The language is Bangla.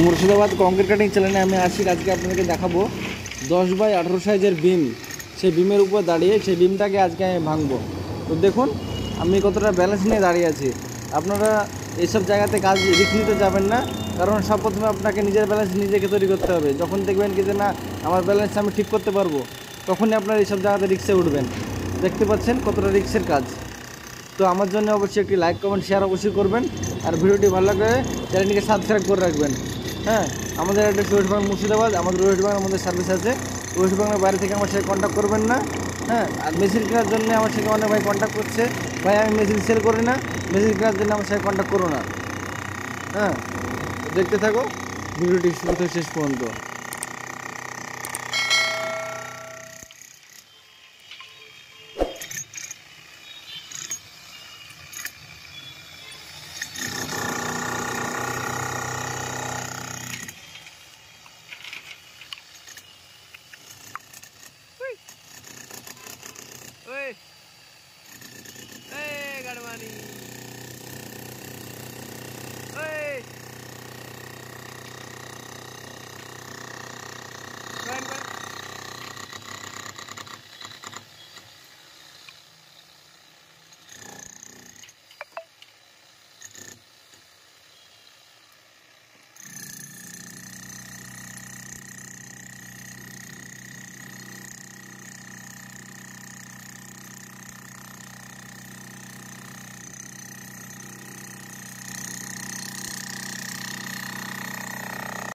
মুর্শিদাবাদ কংক্রিট কাটিং চ্যানেলে আমি আছি। আজকে আপনাদেরকে দেখাবো 10x18 সাইজের বিম। সেই বিমের উপর দাঁড়িয়ে সেই বিমটাকে আজকে আমি ভাঙবো। তো দেখুন আমি কতটা ব্যালেন্স নিয়ে দাঁড়িয়ে আছি। আপনারা এইসব জায়গাতে কাজ রিস্ক নিতে যাবেন না, কারণ সব প্রথমে আপনাকে নিজের ব্যালেন্স নিজেকে তৈরি করতে হবে। যখন দেখবেন কি যে না আমার ব্যালেন্স আমি ঠিক করতে পারবো, তখনই আপনারা এইসব জায়গাতে রিক্সে উঠবেন। দেখতে পাচ্ছেন কতটা রিক্সের কাজ। তো আমার জন্য অবশ্যই একটি লাইক কমেন্ট শেয়ার অবশ্যই করবেন, আর ভিডিওটি ভালো লাগলে চ্যানেলটিকে সাবস্ক্রাইব করে রাখবেন। হ্যাঁ, আমাদের অ্যাড্রেস ওয়েস্ট বেঙ্গল মুর্শিদাবাদ। আমাদের ওয়েস্ট বেঙ্গলের মধ্যে সার্ভিস আছে। ওয়েস্ট বেঙ্গলের বাইরে থেকে আমার সাথে কন্ট্যাক্ট করবেন না। হ্যাঁ, আর মেশিন কেনার জন্য আমার সাথে অনেক ভাই কন্ট্যাক্ট করছে, ভাই আমি মেশিন সেল করি না, মেশিন কেনার জন্য আমার সাথে কন্ট্যাক্ট করো না। হ্যাঁ, দেখতে থাকো ভিডিওটি শুরু থেকে শেষ পর্যন্ত।